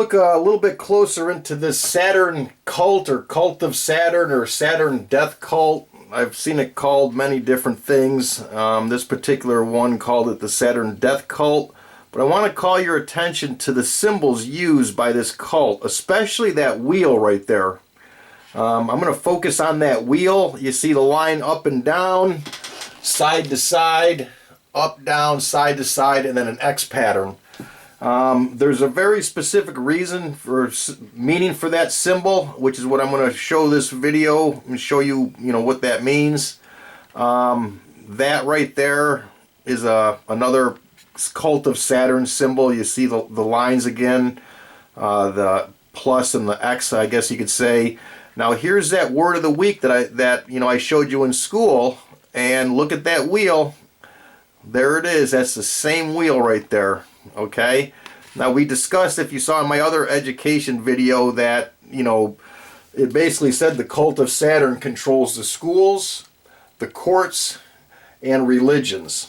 Look a little bit closer into this Saturn cult, or Cult of Saturn, or Saturn death cult. I've seen it called many different things. This particular one called it the Saturn death cult. But I want to call your attention to the symbols used by this cult, especially that wheel right there. I'm going to focus on that wheel. You see the line up and down, side to side, up, down, side to side, and then an X pattern. There's a very specific reason for meaning for that symbol, which is what I'm going to show this video and show you, what that means. That right there is another Cult of Saturn symbol. You see the lines again, the plus and the X, I guess you could say. Now here's that word of the week that I showed you in school, and look at that wheel. There it is. That's the same wheel right there. Okay, now we discussed, if you saw in my other education video, that it basically said the Cult of Saturn controls the schools, the courts, and religions.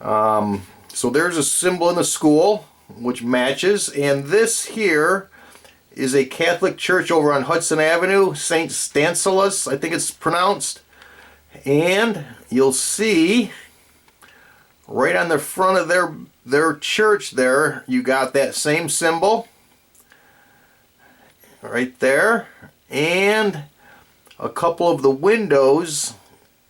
So there's a symbol in the school which matches, and this here is a Catholic church over on Hudson Avenue, St. Stanislaus, I think it's pronounced, and you'll see right on the front of their church there, you got that same symbol right there, and a couple of the windows.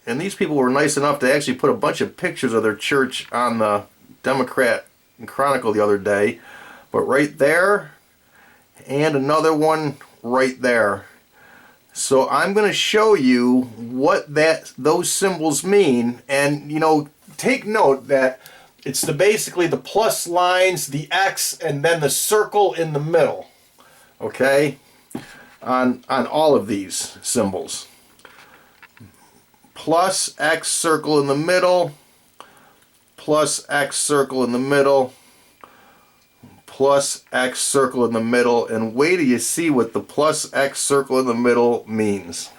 And these people were nice enough to actually put a bunch of pictures of their church on the Democrat Chronicle the other day. But right there, and another one right there. So I'm going to show you what those symbols mean, and take note that it's basically the plus lines, the X, and then the circle in the middle. Okay? On all of these symbols. Plus X, circle in the middle. Plus X, circle in the middle. Plus X, circle in the middle. And wait till you see what the plus X, circle in the middle means.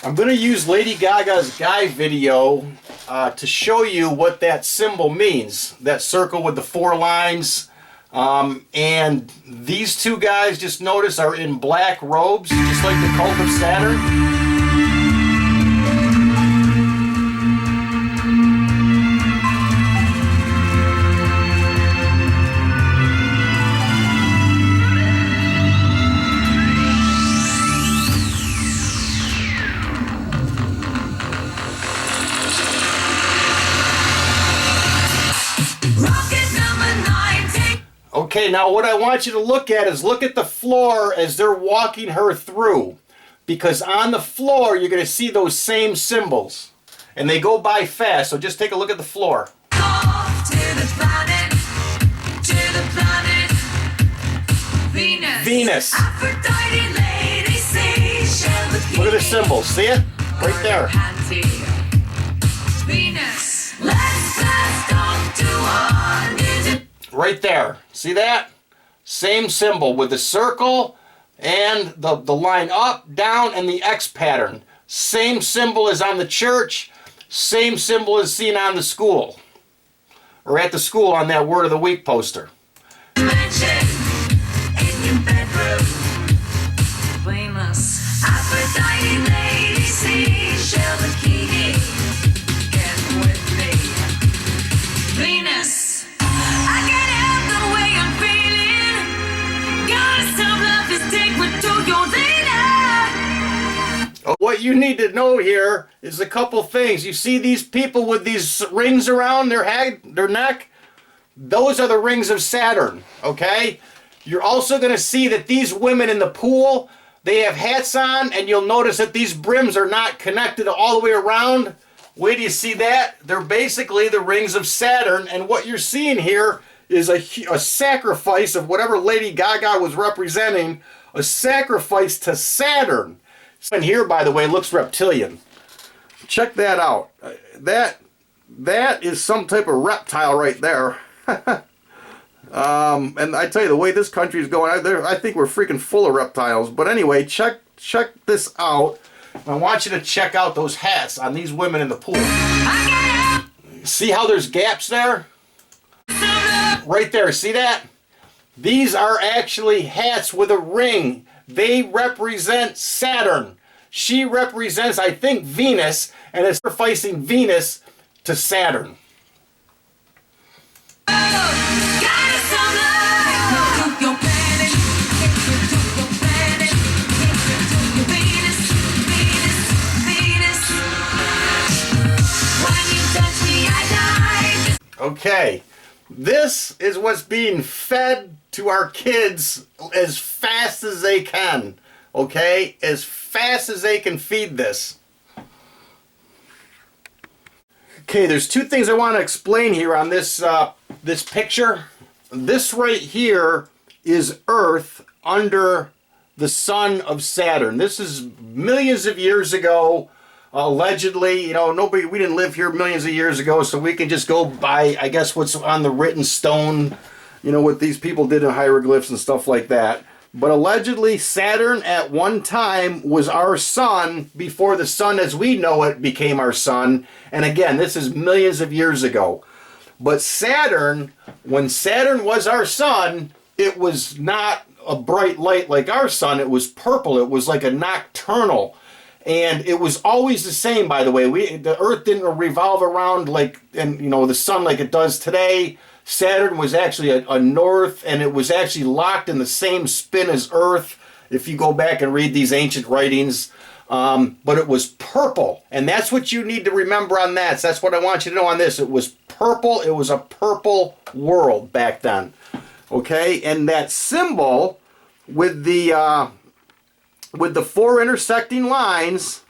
I'm going to use Lady Gaga's Guy video to show you what that symbol means. That circle with the 4 lines. And these two guys, just notice, are in black robes, just like the Cult of Saturn. Okay, now what I want you to look at is look at the floor as they're walking her through. Because on the floor, you're going to see those same symbols. And they go by fast, so just take a look at the floor. Off to the planet, Venus. Venus. Aphrodite, Lady Seychelles, Look at the symbols. See it? Right there. Venus. Let's blast off to our music. Right there. See that? Same symbol with the circle and the line up, down, and the X pattern. Same symbol as on the church. Same symbol as seen on the school. Or at the school on that Word of the Week poster. Mansion in your bedroom. Venus. Aphrodite, Lady Seychelles, bikini. Get with me. Venus. What you need to know here is a couple things. You see these people with these rings around their head, their neck? Those are the rings of Saturn, okay? You're also going to see that these women in the pool, they have hats on, and you'll notice that these brims are not connected all the way around. Wait till you see that. They're basically the rings of Saturn, and what you're seeing here is a sacrifice of whatever Lady Gaga was representing, a sacrifice to Saturn. And here, by the way, looks reptilian. Check that out. That is some type of reptile right there. And I tell you, the way this country is going, I think we're freaking full of reptiles. But anyway, check this out. I want you to check out those hats on these women in the pool. See how there's gaps there? Right there, see that? These are actually hats with a ring. They represent Saturn. She represents, I think, Venus, and is sacrificing Venus to Saturn. Okay, this is what's being fed to our kids as fast as they can. Okay, as fast as they can feed this. Okay, there's two things I want to explain here on this this picture. This right here is Earth under the sun of Saturn. This is millions of years ago. Allegedly, you know, we didn't live here millions of years ago, so we can just go by, I guess, what's on the written stone, you know, what these people did in hieroglyphs and stuff like that. But allegedly, Saturn at one time was our sun before the sun as we know it became our sun. And again, this is millions of years ago. But Saturn, when Saturn was our sun, it was not a bright light like our sun. It was purple. It was like a nocturnal. And it was always the same, by the way. The Earth didn't revolve around like, and you know, the sun like it does today. Saturn was actually a north, and it was actually locked in the same spin as Earth, if you go back and read these ancient writings. But it was purple, and that's what you need to remember on that. So that's what I want you to know on this. It was purple. It was a purple world back then. Okay, and that symbol with the four intersecting lines,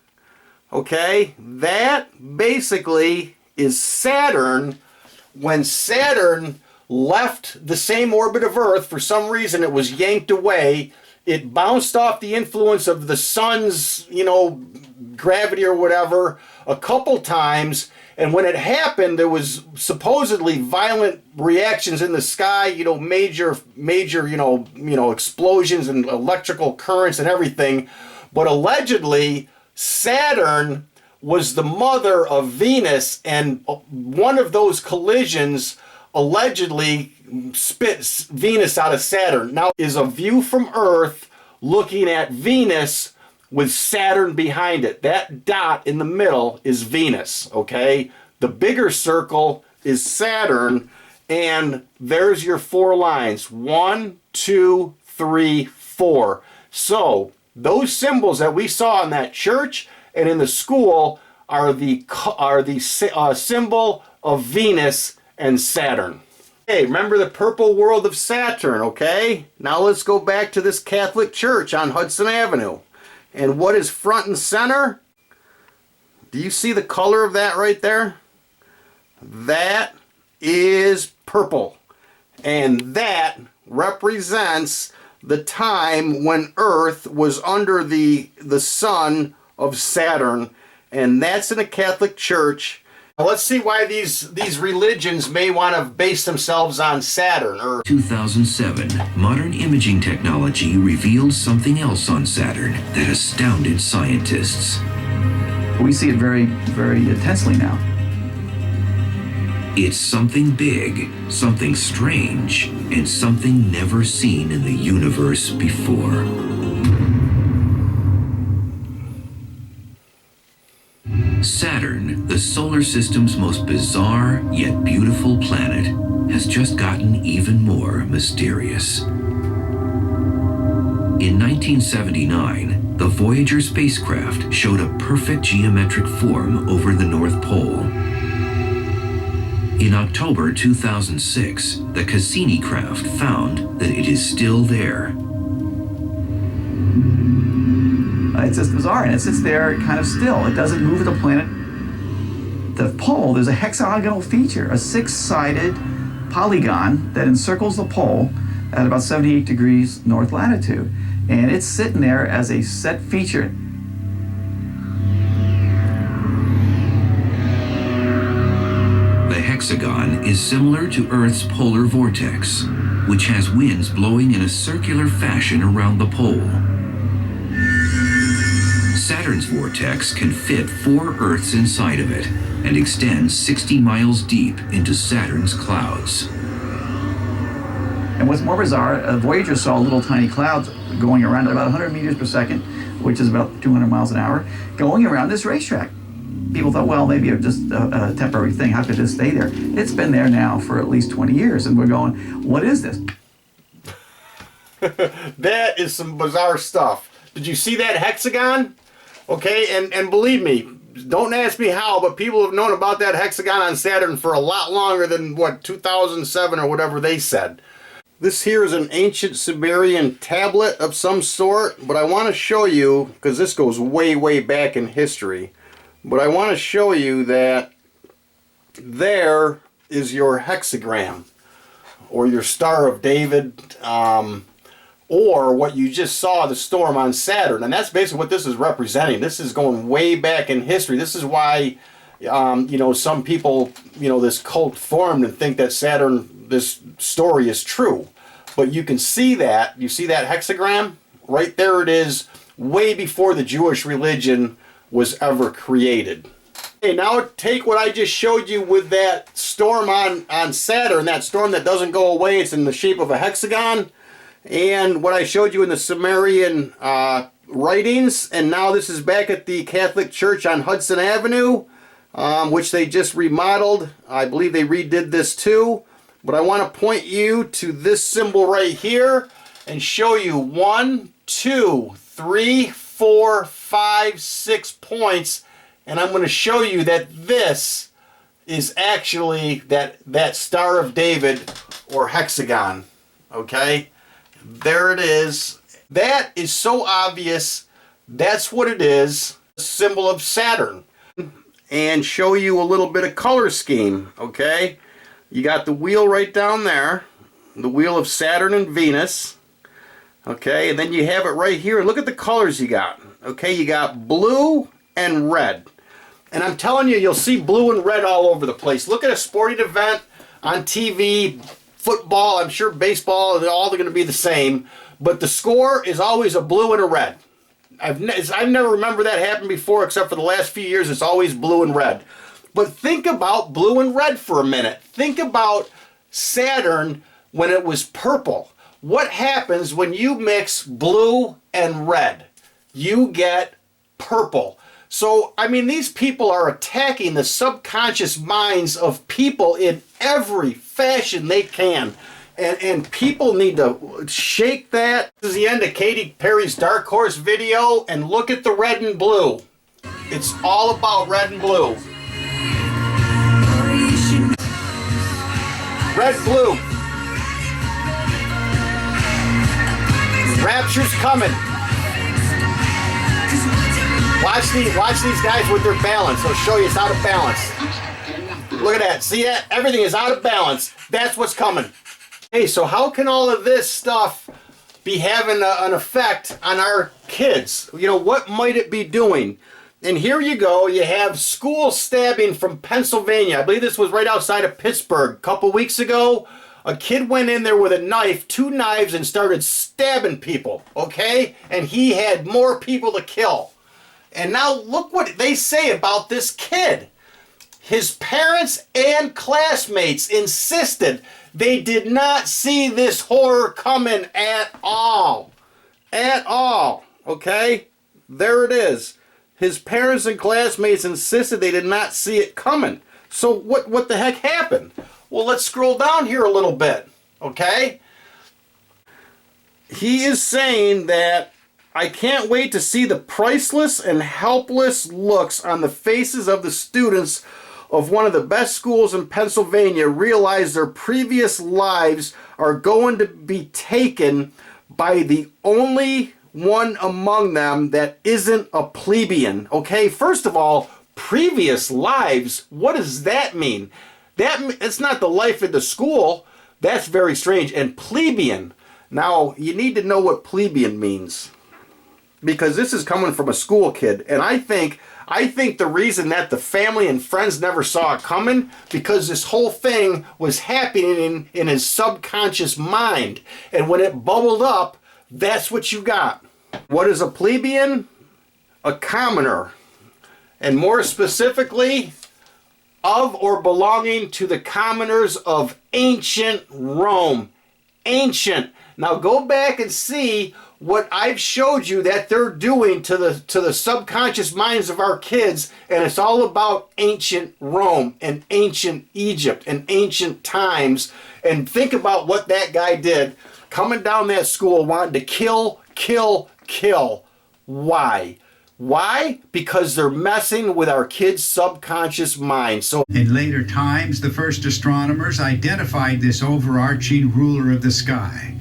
okay, that basically is Saturn. When Saturn left the same orbit of Earth, for some reason it was yanked away. It bounced off the influence of the sun's, you know, gravity or whatever a couple times. And when it happened, there was supposedly violent reactions in the sky, you know, major, you know, explosions and electrical currents and everything. But allegedly, Saturn was the mother of Venus, and one of those collisions allegedly spit Venus out of Saturn. Now is a view from Earth looking at Venus with Saturn behind it. That dot in the middle is Venus, okay? The bigger circle is Saturn, and there's your four lines. 1, 2, 3, 4. So those symbols that we saw in that church and in the school are the symbol of Venus and Saturn. Okay, remember the purple world of Saturn, okay? Now let's go back to this Catholic church on Hudson Avenue. And what is front and center? Do you see the color of that right there? That is purple. And that represents the time when Earth was under the sun of Saturn. And that's in a Catholic church. Now let's see why these religions may want to base themselves on Saturn. Or 2007, modern imaging technology revealed something else on Saturn that astounded scientists. We see it very, very intensely now. It's something big, something strange, and something never seen in the universe before. Saturn, the solar system's most bizarre yet beautiful planet, has just gotten even more mysterious. In 1979, the Voyager spacecraft showed a perfect geometric form over the North Pole. In October 2006, the Cassini craft found that it is still there. It's just bizarre, and it sits there kind of still. It doesn't move with the planet. The pole, there's a hexagonal feature, a six-sided polygon that encircles the pole at about 78 degrees north latitude. And it's sitting there as a set feature. The hexagon is similar to Earth's polar vortex, which has winds blowing in a circular fashion around the pole. Saturn's vortex can fit 4 Earths inside of it and extends 60 miles deep into Saturn's clouds. And what's more bizarre, Voyager saw little tiny clouds going around at about 100 meters per second, which is about 200 miles an hour, going around this racetrack. People thought, well, maybe it's just a temporary thing. How could this stay there? It's been there now for at least 20 years, and we're going, what is this? That is some bizarre stuff. Did you see that hexagon? Okay, and believe me, don't ask me how, but people have known about that hexagon on Saturn for a lot longer than, what, 2007 or whatever they said. This here is an ancient Sumerian tablet of some sort, but I want to show you, because this goes way, way back in history, but I want to show you that there is your hexagram, or your Star of David, or what you just saw, the storm on Saturn. And that's basically what this is representing. This is going way back in history. This is why, you know, some people, you know, this cult formed and think that Saturn, this story is true. But you can see that. You see that hexagram? Right there it is, way before the Jewish religion was ever created. Okay, now take what I just showed you with that storm on Saturn, that storm that doesn't go away. It's in the shape of a hexagon. And what I showed you in the Sumerian writings, and now this is back at the Catholic Church on Hudson Avenue, which they just remodeled. I believe they redid this too. But I want to point you to this symbol right here and show you 1, 2, 3, 4, 5, 6 points. And I'm going to show you that this is actually that Star of David or hexagon. Okay? There it is. That is so obvious. That's what it is. Symbol of Saturn. And show you a little bit of color scheme. Okay? You got the wheel right down there. The wheel of Saturn and Venus. Okay? And then you have it right here. Look at the colors you got. Okay? You got blue and red. And I'm telling you, you'll see blue and red all over the place. Look at a sporting event on TV. Football, I'm sure baseball, they're all going to be the same, but the score is always a blue and a red. I've never remember that happened before, except for the last few years. It's always blue and red. But think about blue and red for a minute. Think about Saturn when it was purple. What happens when you mix blue and red? You get purple. So, I mean, these people are attacking the subconscious minds of people in every fashion they can. And people need to shake that. This is the end of Katy Perry's Dark Horse video. And look at the red and blue. It's all about red and blue. Red, blue. Rapture's coming. Watch these guys with their balance. I'll show you it's out of balance. Look at that. See that? Everything is out of balance. That's what's coming. Hey, so how can all of this stuff be having an effect on our kids? You know, what might it be doing? And here you go. You have school stabbing from Pennsylvania. I believe this was right outside of Pittsburgh a couple weeks ago. A kid went in there with a knife, 2 knives, and started stabbing people, okay? And he had more people to kill. And now look what they say about this kid. His parents and classmates insisted they did not see this horror coming at all. At all. Okay? There it is. His parents and classmates insisted they did not see it coming. So what the heck happened? Well, let's scroll down here a little bit. Okay? He is saying that I can't wait to see the priceless and helpless looks on the faces of the students of one of the best schools in Pennsylvania realize their previous lives are going to be taken by the only one among them that isn't a plebeian. Okay, first of all, previous lives, what does that mean? It's not the life in the school. That's very strange. And plebeian. Now, you need to know what plebeian means, because this is coming from a school kid. And I think the reason that the family and friends never saw it coming, because this whole thing was happening in his subconscious mind. And when it bubbled up, that's what you got. What is a plebeian? a commoner, and more specifically, of or belonging to the commoners of ancient Rome. Ancient. Now go back and see what I've showed you that they're doing to the subconscious minds of our kids, and it's all about ancient Rome and ancient Egypt and ancient times. And think about what that guy did, coming down that school wanting to kill, kill, kill. Why? Why? Because they're messing with our kids' subconscious minds. So in later times, the first astronomers identified this overarching ruler of the sky.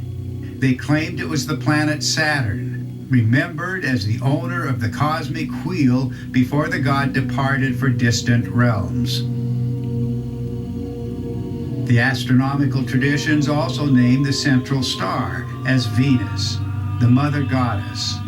They claimed it was the planet Saturn, remembered as the owner of the cosmic wheel before the god departed for distant realms. The astronomical traditions also name the central star as Venus, the mother goddess.